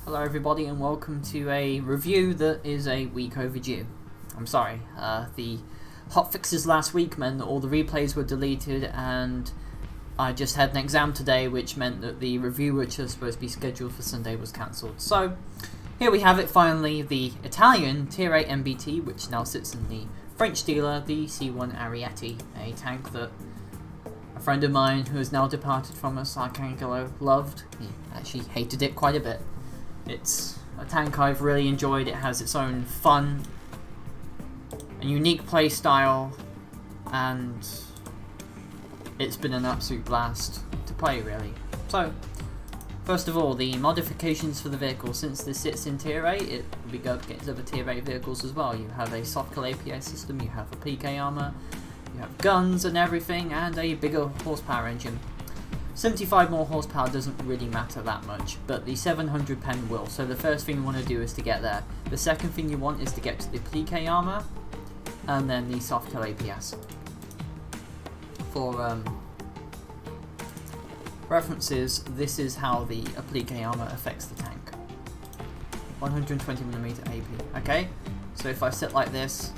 Hello everybody and welcome to a review that is a week overdue. I'm sorry, the hotfixes last week meant that all the replays were deleted and I just had an exam today, which meant that the review which was supposed to be scheduled for Sunday was cancelled. So here we have it finally, the Italian Tier 8 MBT, which now sits in the French dealer, the C1 Ariete, a tank that a friend of mine who has now departed from us, Arcangelo, loved. He actually hated it quite a bit. It's a tank I've really enjoyed. It has its own fun and unique play style, and it's been an absolute blast to play, really. So, first of all, the modifications for the vehicle. Since this sits in Tier 8, it will be good against other Tier 8 vehicles as well. You have a soft kill API system, you have applique armor, you have guns and everything, and a bigger horsepower engine. 75 more horsepower doesn't really matter that much, but the 700 pen will. So the first thing you want to do is to get there. The second thing you want is to get to the applique armor, and then the soft kill APS. For references, this is how the applique armor affects the tank. 120mm AP. Okay, so if I sit like this,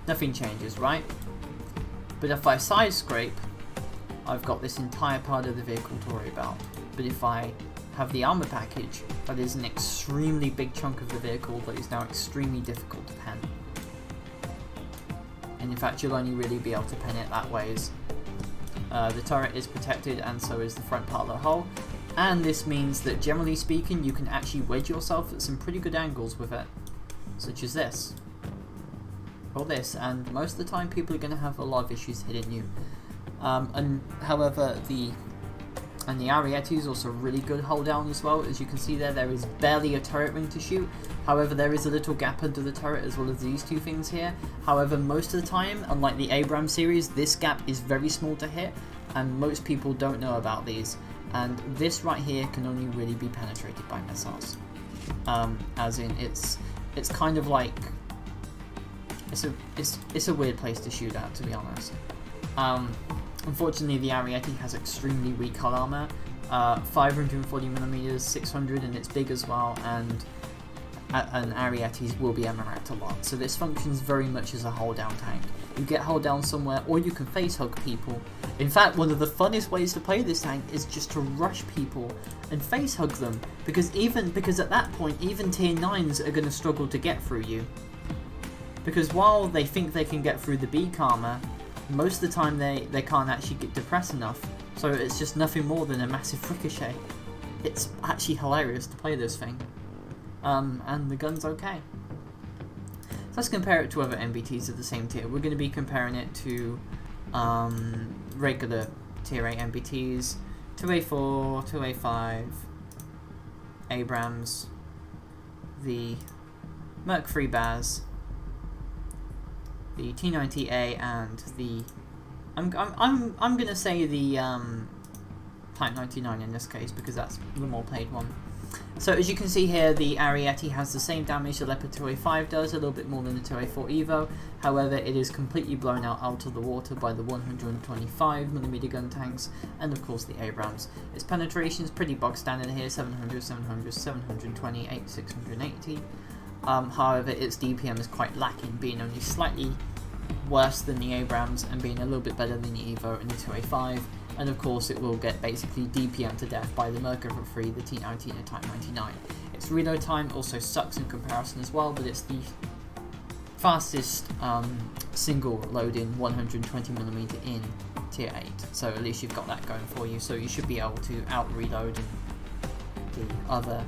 nothing changes, right? But if I side scrape, I've got this entire part of the vehicle to worry about. But if I have the armor package, that is an extremely big chunk of the vehicle that is now extremely difficult to pen. And in fact, you'll only really be able to pen it that way. The turret is protected, and so is the front part of the hull. And this means that, generally speaking, you can actually wedge yourself at some pretty good angles with it, such as this, or this. And most of the time, people are going to have a lot of issues hitting you. However, the Ariete is also really good hold down as well. As you can see there is barely a turret ring to shoot. However, there is a little gap under the turret as well as these two things here. However, most of the time, unlike the Abrams series, this gap is very small to hit, and most people don't know about these. And this right here can only really be penetrated by missiles. As in, it's kind of like it's a weird place to shoot at, to be honest. Unfortunately, the Ariete has extremely weak hull armor, 540mm, 600, and it's big as well, and Arietes will be MRA'd a lot. So this functions very much as a hold down tank. You get hold down somewhere, or you can face hug people. In fact, one of the funnest ways to play this tank is just to rush people and face hug them, because at that point, even Tier 9s are going to struggle to get through you. Because while they think they can get through the beak armor, most of the time they can't actually get depressed enough, so it's just nothing more than a massive ricochet. It's actually hilarious to play this thing. And the gun's okay. So let's compare it to other MBTs of the same tier. We're going to be comparing it to regular Tier 8 MBTs, 2A4, 2A5, Abrams, the Merc 3 Baz, the T90A, and the I'm gonna say the Type 99 in this case, because that's the more played one. So as you can see here, the Ariete has the same damage the Leopard 2A5 does, a little bit more than the 2A4 Evo. However, it is completely blown out of the water by the 125mm gun tanks, and of course the Abrams. Its penetration is pretty bog standard here: 700, 700, 720, 680. However, its DPM is quite lacking, being only slightly worse than the Abrams and being a little bit better than the Evo and the 2A5. And of course, it will get basically DPM to death by the Merc 3, the T90 and the Type 99. Its reload time also sucks in comparison as well, but it's the fastest single loading 120mm in Tier 8. So at least you've got that going for you, so you should be able to out-reload the other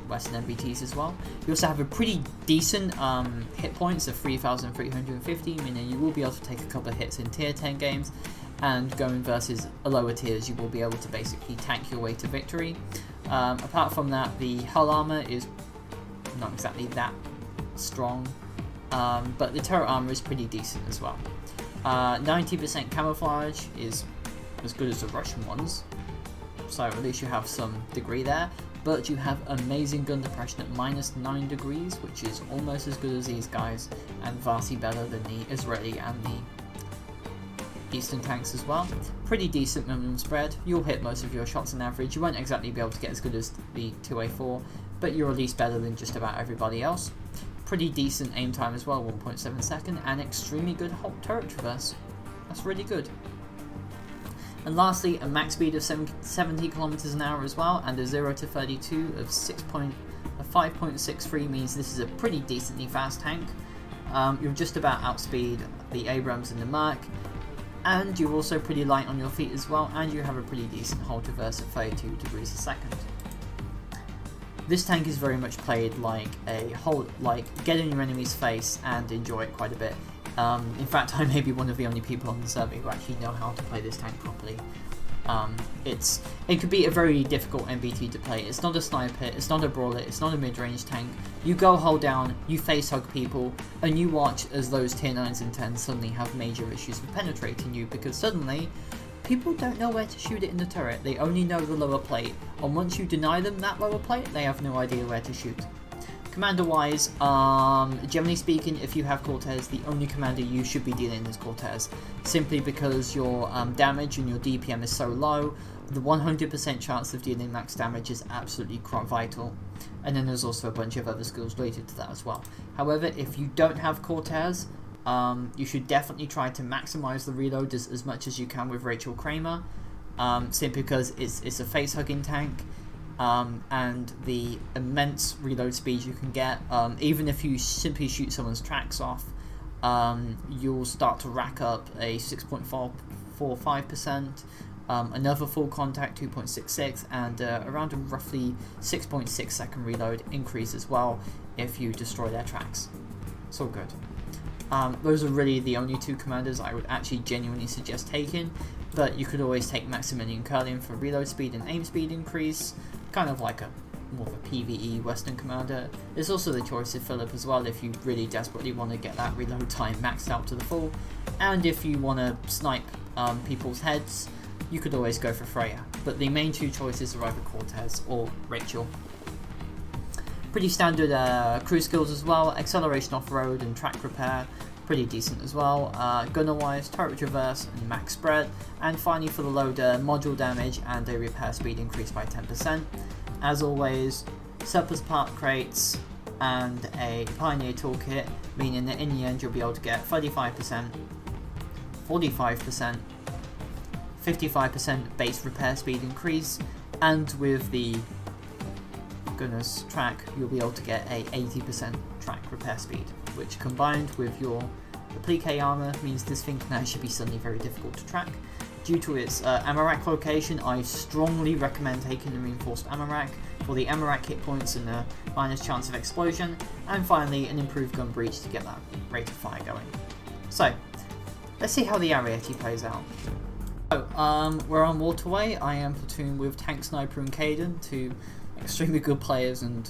Western MBTs as well. You also have a pretty decent hit points of 3,350, meaning you will be able to take a couple of hits in Tier 10 games, and going versus lower tiers, you will be able to basically tank your way to victory. Apart from that, the hull armor is not exactly that strong, but the turret armor is pretty decent as well. 90% camouflage is as good as the Russian ones, so at least you have some degree there. But you have amazing gun depression at -9 degrees, which is almost as good as these guys, and vastly better than the Israeli and the Eastern tanks as well. Pretty decent minimum spread. You'll hit most of your shots on average. You won't exactly be able to get as good as the 2A4, but you're at least better than just about everybody else. Pretty decent aim time as well, 1.7 second, and extremely good turret traverse. That's really good. And lastly, a max speed of 70 kilometers an hour as well, and a 0 to 32 of 5.63 means this is a pretty decently fast tank. You'll just about outspeed the Abrams and the Merc, and you're also pretty light on your feet as well, and you have a pretty decent hull traverse at 32 degrees a second. This tank is very much played like a whole, like get in your enemy's face and enjoy it quite a bit. In fact, I may be one of the only people on the server who actually know how to play this tank properly. It could be a very difficult MBT to play. It's not a sniper, it's not a brawler, it's not a mid-range tank. You go hold down, you face hug people, and you watch as those tier 9s and 10s suddenly have major issues with penetrating you, because suddenly people don't know where to shoot it in the turret. They only know the lower plate, and once you deny them that lower plate, they have no idea where to shoot. Commander-wise, generally speaking, if you have Cortez, the only commander you should be dealing is Cortez, simply because your damage and your DPM is so low. The 100% chance of dealing max damage is absolutely vital, and then there's also a bunch of other skills related to that as well. However, if you don't have Cortez, you should definitely try to maximize the reload as much as you can with Rachel Kramer, simply because it's a face-hugging tank. And the immense reload speed you can get, even if you simply shoot someone's tracks off, you'll start to rack up a 6.45%, another full contact 2.66, and around a roughly 6.6 second reload increase as well if you destroy their tracks. It's all good. Those are really the only two commanders I would actually genuinely suggest taking, but you could always take Maximilian Curlian for reload speed and aim speed increase, kind of like more of a PvE Western commander. There's also the choice of Philip as well if you really desperately want to get that reload time maxed out to the full, and if you want to snipe people's heads, you could always go for Freya, but the main two choices are either Cortez or Rachel. Pretty standard crew skills as well, acceleration off-road and track repair, pretty decent as well. Gunner-wise, turret traverse and max spread, and finally for the loader, module damage and a repair speed increase by 10%. As always, surplus part crates and a Pioneer toolkit, meaning that in the end you'll be able to get 35%, 45%, 55% base repair speed increase, and with the Gunner's track you'll be able to get a 80% track repair speed, which combined with your applique armor means this thing can actually be suddenly very difficult to track. Due to its ammo rack location, I strongly recommend taking the reinforced ammo rack for the ammo rack hit points and the minus chance of explosion, and finally an improved gun breach to get that rate of fire going. So let's see how the Ariete plays out. So we're on Waterway. I am platooned with Tank Sniper and Caden, two extremely good players, and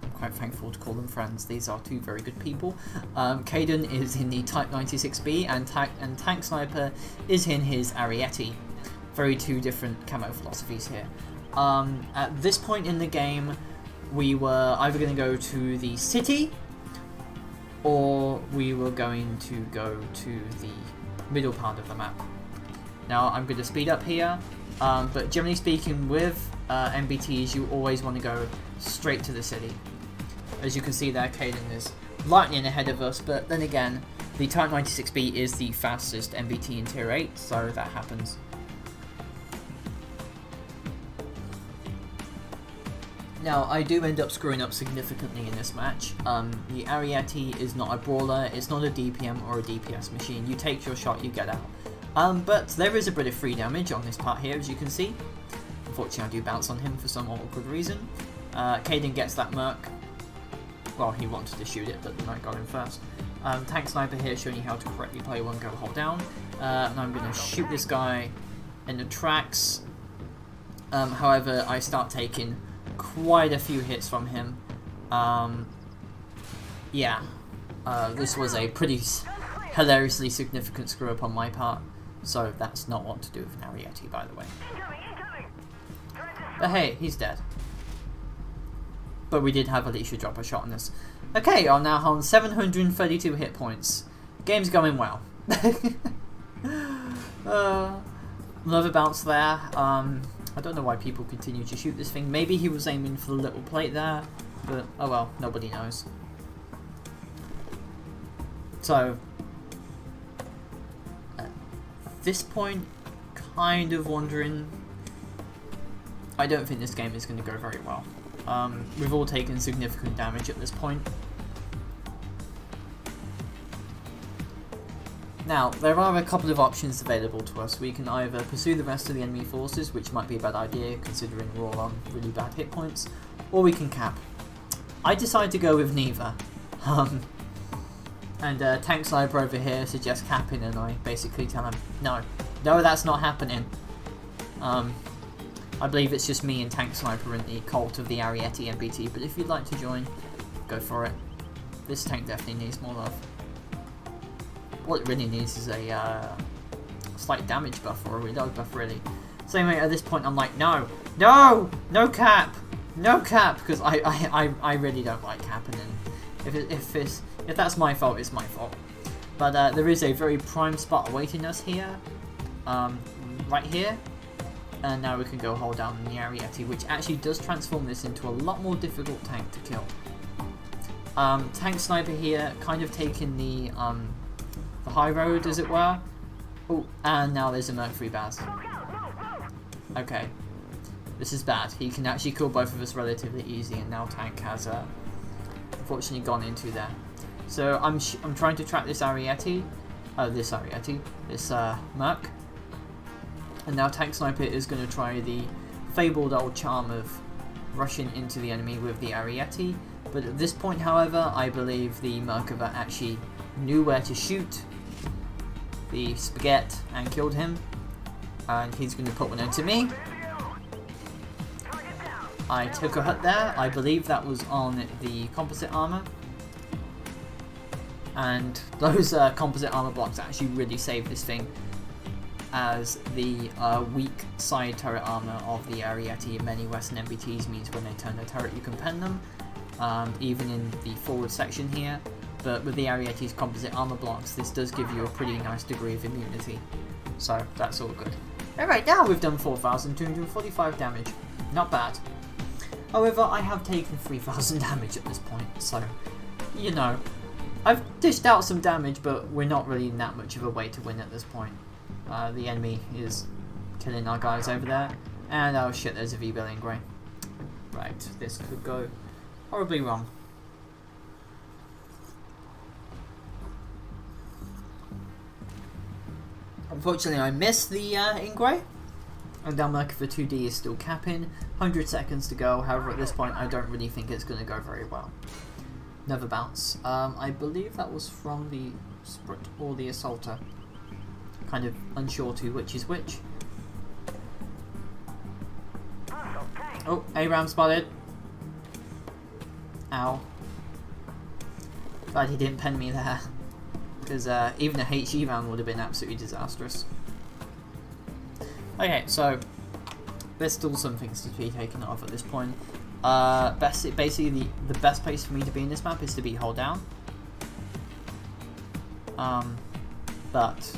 I'm quite thankful to call them friends. These are two very good people. Caden is in the Type 96B and Tank Sniper is in his Ariete. Very two different camo philosophies here. At this point in the game, we were either going to go to the city or we were going to go to the middle part of the map. Now I'm going to speed up here, but generally speaking with MBTs you always want to go straight to the city. As you can see there, Caden is lightning ahead of us, but then again the Type 96B is the fastest MBT in tier 8, so that happens. Now I do end up screwing up significantly in this match. The Ariete is not a brawler, it's not a DPM or a DPS machine. You take your shot, you get out. But there is a bit of free damage on this part here, as you can see. Unfortunately I do bounce on him for some awkward reason. Caden gets that Merc. Well, he wanted to shoot it, but the Merc got him first. Tank Sniper here showing you how to correctly play one go hold down. And I'm going to shoot this guy in the tracks. However, I start taking quite a few hits from him. This was a pretty hilariously significant screw up on my part. So that's not what to do with an Ariete, by the way. But hey, he's dead. But we did have Alicia drop a shot on us. Okay, I'm now on 732 hit points. Game's going well. Another bounce there. I don't know why people continue to shoot this thing. Maybe he was aiming for the little plate there. But, oh well, nobody knows. So, at this point, kind of wondering. I don't think this game is going to go very well. We've all taken significant damage at this point. Now, there are a couple of options available to us. We can either pursue the rest of the enemy forces, which might be a bad idea considering we're all on really bad hit points, or we can cap. I decide to go with neither. And Tank Sniper over here suggests capping, and I basically tell him, no, that's not happening. I believe it's just me and Tank Sniper in the cult of the Ariete MBT, but if you'd like to join, go for it. This tank definitely needs more love. What it really needs is a slight damage buff or a reload buff, really. So anyway, at this point I'm like, no cap, because I really don't like capping, and if that's my fault, it's my fault. But there is a very prime spot awaiting us here, right here. And now we can go hold down the Ariete, which actually does transform this into a lot more difficult tank to kill. Tank Sniper here, kind of taking the high road, as it were. Oh, and now there's a Mercury Baz. Okay, this is bad. He can actually kill both of us relatively easy, and now Tank has unfortunately gone into there. So I'm trying to track this Ariete, this Merc. And now Tank Sniper is going to try the fabled old charm of rushing into the enemy with the Ariete. But at this point, however, I believe the Merkava actually knew where to shoot the spaghetti and killed him. And he's going to put one into me. I took a hit there. I believe that was on the composite armor. And those composite armor blocks actually really saved this thing, as the weak side turret armor of the Ariete in many Western MBTs means when they turn their turret you can pen them, even in the forward section here. But with the Ariete's composite armor blocks, this does give you a pretty nice degree of immunity, so that's all good. Alright, now we've done 4,245 damage, not bad. However, I have taken 3,000 damage at this point, so, you know, I've dished out some damage, but we're not really in that much of a way to win at this point. The enemy is killing our guys over there, and oh shit, there's a V-Belly Grey. Right, this could go horribly wrong. Unfortunately, I missed the Ingray, and now Mercury 2D is still capping. 100 seconds to go. However, at this point, I don't really think it's going to go very well. Another bounce. I believe that was from the Sprint or the Assaulter. Kind of unsure to which is which. Oh, A-Ram spotted. Ow. Glad he didn't pen me there, because even a HE round would have been absolutely disastrous. Okay, so there's still some things to be taken off at this point. Basically, the best place for me to be in this map is to be hold down. But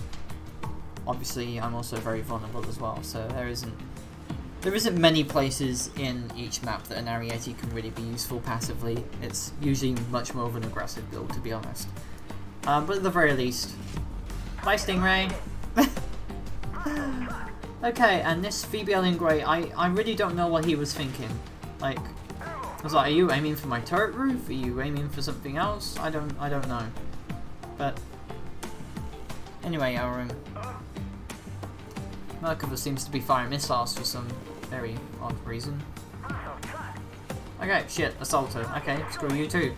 obviously, I'm also very vulnerable as well, so there isn't many places in each map that an Ariete can really be useful passively. It's usually much more of an aggressive build, to be honest. But at the very least, bye Stingray. Okay, and this VBL in grey, I really don't know what he was thinking. Like, I was like, are you aiming for my turret roof? Are you aiming for something else? I don't know. But anyway, our Merkava seems to be firing missiles for some very odd reason. Okay, shit, Assaulter. Okay, screw you too.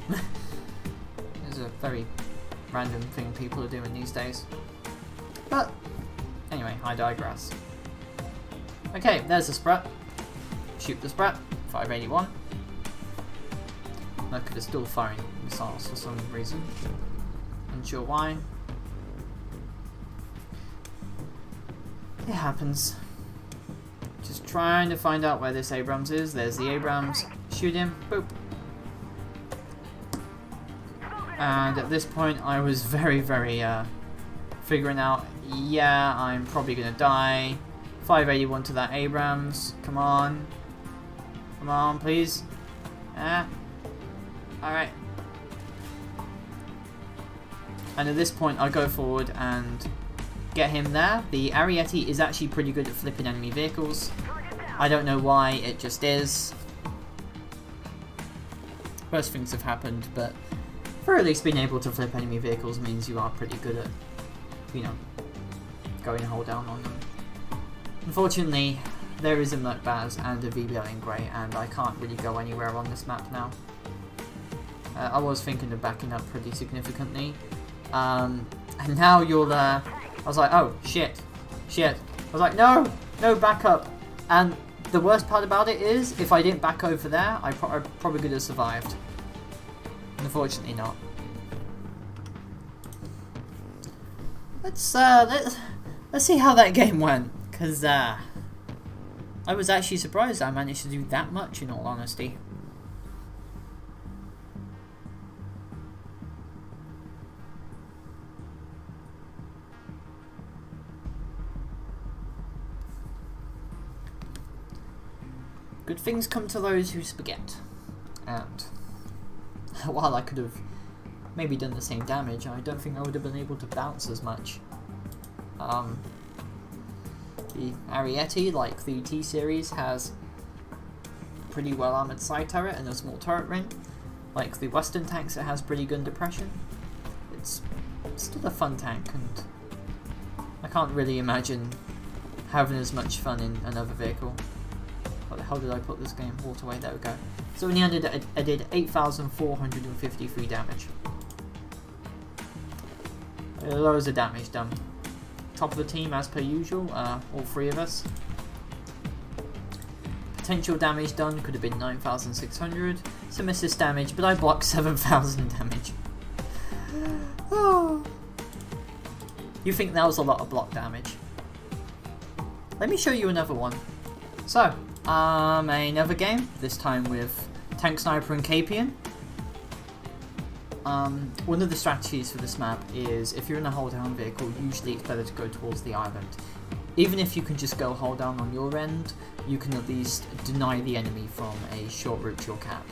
It's a very random thing people are doing these days. But anyway, I digress. Okay, there's the Sprat. Shoot the Sprat. 581. Merkava's still firing missiles for some reason. Unsure why. It happens. Just trying to find out where this Abrams is. There's the Abrams. Shoot him. Boop. And at this point, I was very, figuring out, yeah, I'm probably gonna die. 581 to that Abrams. Come on. Come on, please. Ah. Alright. And at this point, I go forward and get him there. The Ariete is actually pretty good at flipping enemy vehicles. I don't know why, it just is. Worse things have happened, but for at least being able to flip enemy vehicles means you are pretty good at, you know, going hold down on them. Unfortunately, there is a Merc-Baz and a VBL in grey, and I can't really go anywhere on this map now. I was thinking of backing up pretty significantly. And now you're there. I was like, oh, shit. I was like, no, back up. And the worst part about it is, if I didn't back over there, I probably could have survived. Unfortunately not. Let's see how that game went, because I was actually surprised I managed to do that much, in all honesty. Good things come to those who spaghetti. And while I could have maybe done the same damage, I don't think I would have been able to bounce as much. The Ariete, like the T-Series, has pretty well armoured side turret and a small turret ring. Like the Western tanks, it has pretty good depression. It's still a fun tank, and I can't really imagine having as much fun in another vehicle. What the hell did I put this game? Waterway, there we go. So in the end, I did 8,453 damage. Loads of damage done. Top of the team as per usual, all three of us. Potential damage done could have been 9,600. Some assist damage, but I blocked 7,000 damage. Oh. You think that was a lot of block damage? Let me show you another one. So, another game, this time with Tank Sniper and Capian. One of the strategies for this map is, if you're in a hold down vehicle, usually it's better to go towards the island. Even if you can just go hold down on your end, you can at least deny the enemy from a short route to your cap.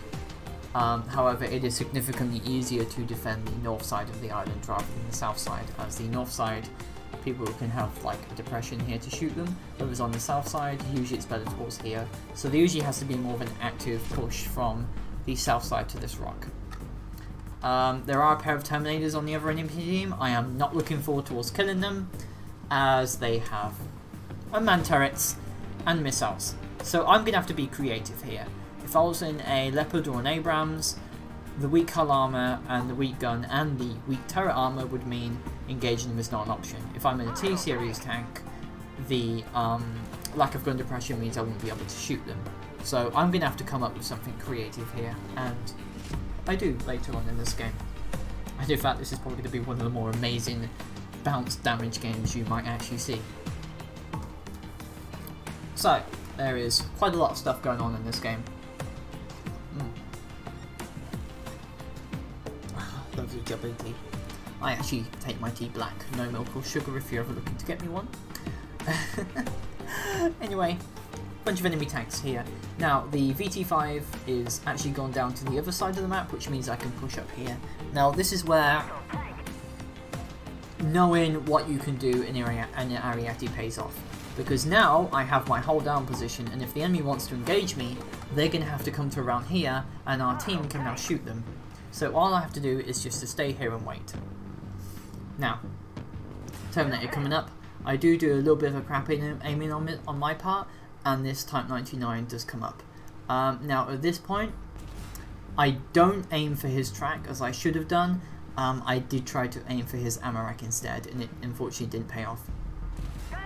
However, it is significantly easier to defend the north side of the island rather than the south side, as the north side, people can have like a depression here to shoot them, whereas on the south side, usually it's better towards here. So there usually has to be more of an active push from the south side to this rock. There are a pair of Terminators on the other enemy team. I am not looking forward towards killing them, as they have unmanned turrets and missiles. So I'm going to have to be creative here. If I was in a Leopard or an Abrams, the weak hull armor and the weak gun and the weak turret armor would mean engaging them is not an option. If I'm in a T-Series tank, the lack of gun depression means I won't be able to shoot them. So I'm going to have to come up with something creative here, and I do later on in this game. And in fact, this is probably going to be one of the more amazing bounce damage games you might actually see. So, there is quite a lot of stuff going on in this game. Love your jubbly tea. I actually take my tea black, no milk or sugar if you're ever looking to get me one. Anyway, bunch of enemy tanks here. Now, the VT5 is actually gone down to the other side of the map, which means I can push up here. Now, this is where knowing what you can do in Ariete pays off. Because now I have my hold down position, and if the enemy wants to engage me, they're going to have to come to around here, and our team can now shoot them. So all I have to do is just to stay here and wait. Now, Terminator coming up. I do a little bit of a crap aiming on my part, and this Type 99 does come up. Now at this point, I don't aim for his track as I should have done. I did try to aim for his ammo rack instead, and it unfortunately didn't pay off.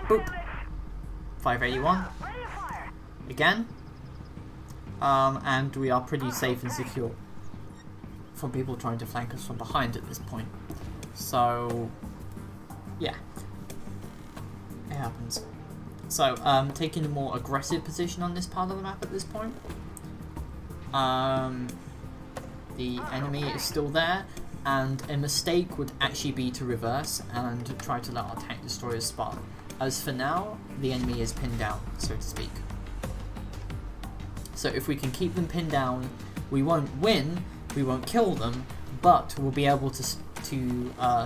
Boop. 581. Again. And we are pretty safe and secure from people trying to flank us from behind at this point. So, yeah. It happens. So, taking a more aggressive position on this part of the map at this point. The enemy is still there, and a mistake would actually be to reverse and try to let our tank destroyers spot. As for now, the enemy is pinned down, so to speak. So if we can keep them pinned down, we won't win, We won't kill them, but we'll be able to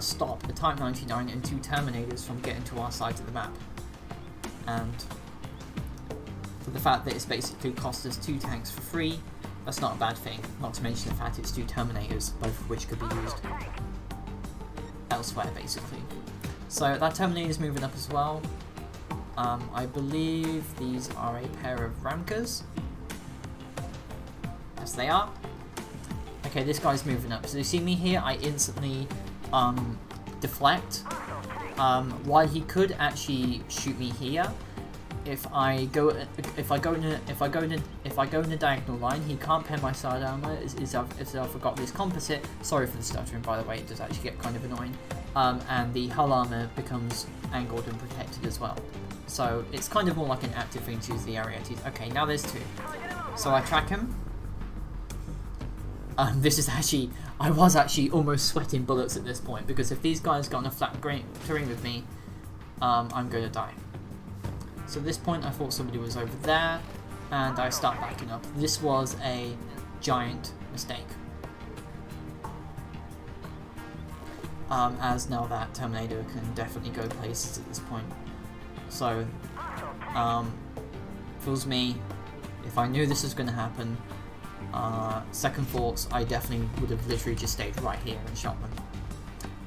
stop the Type 99 and 2 Terminators from getting to our side of the map. And for the fact that it's basically cost us 2 tanks for free, that's not a bad thing, not to mention the fact it's 2 Terminators, both of which could be used elsewhere basically. So that Terminator is moving up as well. I believe these are a pair of Ramkas. Yes, they are. Okay, this guy's moving up. So you see me here, I instantly deflect. While he could actually shoot me here, if I go in the diagonal line, he can't pin my side armor. If I forgot this composite. Sorry for the stuttering, by the way. It does actually get kind of annoying. And the hull armor becomes angled and protected as well. So it's kind of more like an active thing to use the Arietes. Okay, now there's 2. So I track him. This is actually, I was actually almost sweating bullets at this point, because if these guys got on a flat terrain with me, I'm going to die. So at this point I thought somebody was over there, and I start backing up. This was a giant mistake. As now that Terminator can definitely go places at this point. So, fools me, if I knew this was going to happen, second thoughts, I definitely would have literally just stayed right here and shot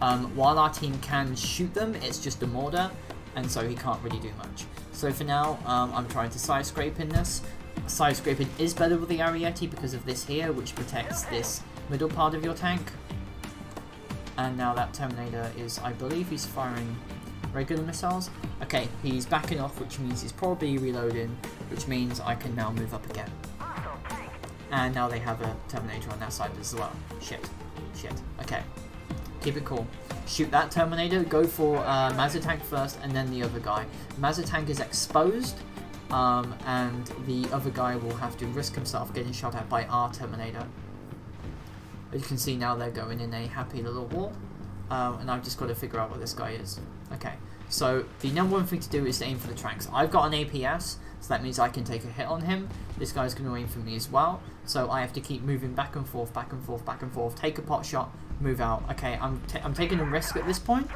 them. While our team can shoot them, it's just a mortar, and so he can't really do much. So for now, I'm trying to side scrape in this. Side scraping is better with the Ariete because of this here, which protects this middle part of your tank. And now that Terminator is, I believe he's firing regular missiles. Okay, he's backing off, which means he's probably reloading, which means I can now move up again. And now they have a Terminator on that side as well. Shit. Okay. Keep it cool. Shoot that Terminator, go for Mazatank first, and then the other guy. Mazatank is exposed, and the other guy will have to risk himself getting shot at by our Terminator. As you can see now, they're going in a happy little wall, and I've just got to figure out what this guy is. Okay, so the number one thing to do is to aim for the tracks. I've got an APS, so that means I can take a hit on him. This guy's going to aim for me as well, so I have to keep moving back and forth, take a pot shot, move out. Okay, I'm taking a risk at this point,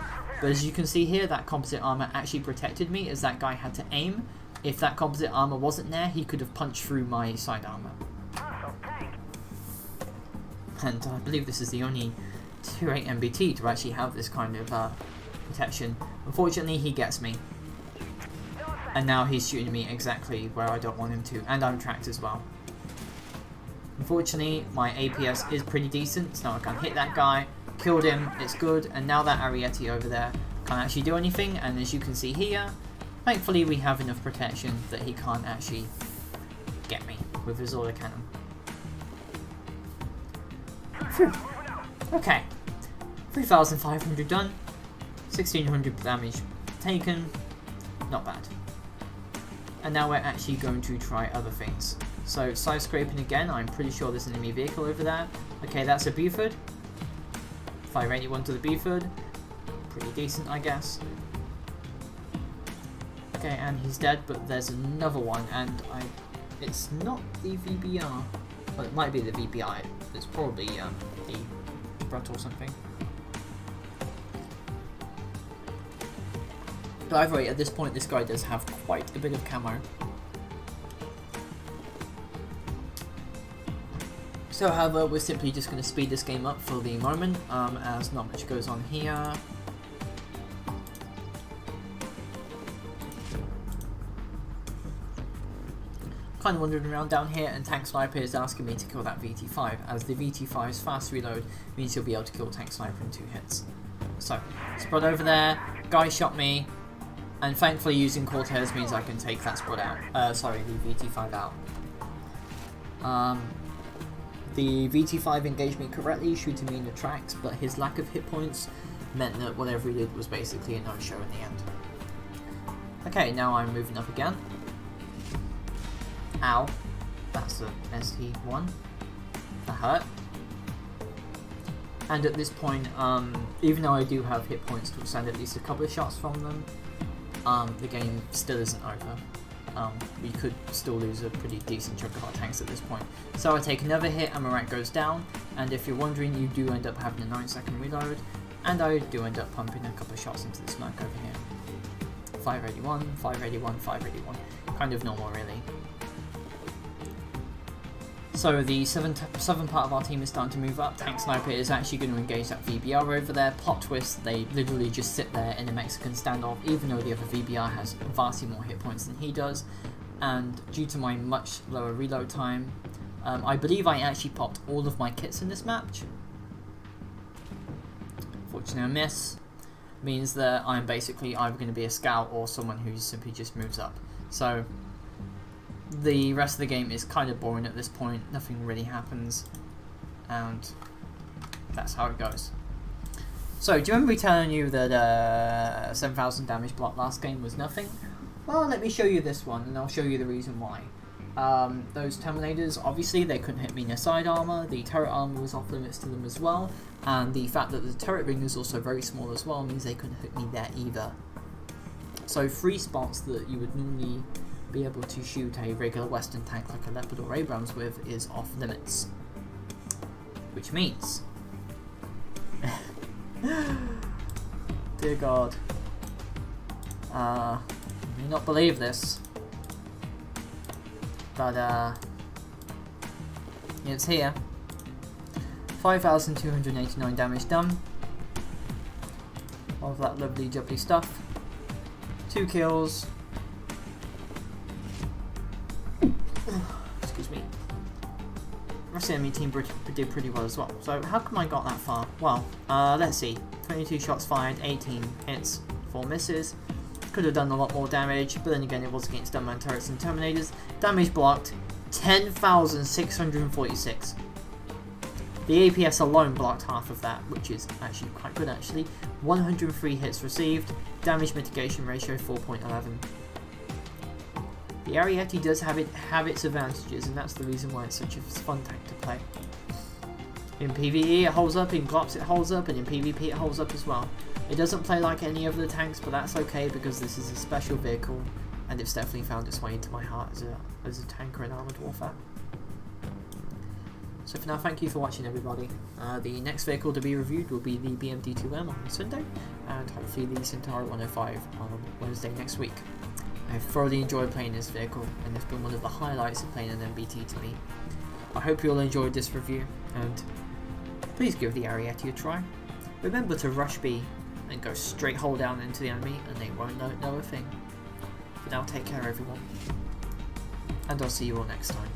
but as you can see here, that composite armor actually protected me, as that guy had to aim. If that composite armor wasn't there, he could have punched through my side armor. And I believe this is the only tier 8 MBT to actually have this kind of protection. Unfortunately, he gets me. And now he's shooting me exactly where I don't want him to, and I'm tracked as well. Unfortunately, my APS is pretty decent, so I can hit that guy, killed him, it's good, and now that Ariete over there can't actually do anything, and as you can see here, thankfully we have enough protection that he can't actually get me with his autocannon. Phew. Okay, 3,500 done, 1,600 damage taken, not bad. And now we're actually going to try other things. So side scraping again, I'm pretty sure there's an enemy vehicle over there. Okay, that's a Buford. 581 to the Buford, pretty decent I guess. Okay, and he's dead, but there's another one, and it's not the VBR. Well, it might be the VBI. It's probably the Brunt or something. But either way, at this point, this guy does have quite a bit of camo. So, however, we're simply just going to speed this game up for the moment, as not much goes on here. Kind of wandering around down here, and Tank Sniper is asking me to kill that VT5, as the VT5's fast reload means you'll be able to kill Tank Sniper in 2 hits. So, spread over there, guy shot me, and thankfully using Cortez means I can take that spread out, the VT5 out. The VT5 engaged me correctly, shooting me in the tracks, but his lack of hit points meant that whatever he did was basically a no-show in the end. Okay, now I'm moving up again. Ow. That's a ST1. That hurt. And at this point, even though I do have hit points to send at least a couple of shots from them, the game still isn't over. We could still lose a pretty decent chunk of our tanks at this point. So I take another hit and Marat goes down, And if you're wondering, you do end up having a 9-second reload, and I do end up pumping a couple of shots into the smoke over here. 581, 581, 581. Kind of normal, really. So the southern part of our team is starting to move up. Tank Sniper is actually going to engage that VBR over there. Plot twist, they literally just sit there in a Mexican standoff, even though the other VBR has vastly more hit points than he does. And due to my much lower reload time, I believe I actually popped all of my kits in this match. Fortunately, a miss means that I'm basically either going to be a scout or someone who simply just moves up. So the rest of the game is kind of boring at this point. Nothing really happens, and that's how it goes. So, do you remember me telling you that 7,000 damage block last game was nothing? Well, let me show you this one, and I'll show you the reason why. Those Terminators, obviously, they couldn't hit me in their side armor. The turret armor was off limits to them as well, and the fact that the turret ring is also very small as well means they couldn't hit me there either. So 3 spots that you would normally be able to shoot a regular Western tank like a Leopard or Abrams with is off limits. Which means... dear God. You may not believe this, but it's here. 5,289 damage done. All of that lovely jubbly stuff. 2 kills. Excuse me. The rest of the enemy team did pretty well as well. So how come I got that far? Well, let's see. 22 shots fired, 18 hits, 4 misses. Could have done a lot more damage, but then again it was against Gunman turrets and Terminators. Damage blocked, 10,646. The APS alone blocked half of that, which is actually quite good actually. 103 hits received, damage mitigation ratio 4.11. The Ariete does have its advantages, and that's the reason why it's such a fun tank to play. In PvE it holds up, in Glops it holds up, and in PvP it holds up as well. It doesn't play like any of the tanks, but that's okay because this is a special vehicle, and it's definitely found its way into my heart as a tanker in Armoured Warfare. So for now, thank you for watching everybody. The next vehicle to be reviewed will be the BMD2M on Sunday, and hopefully the Centauri 105 on Wednesday next week. I've thoroughly enjoyed playing this vehicle, and it's been one of the highlights of playing an MBT to me. I hope you all enjoyed this review, and please give the Ariete a try. Remember to rush B and go straight hole down into the enemy, and they won't know a thing. For now, take care everyone, and I'll see you all next time.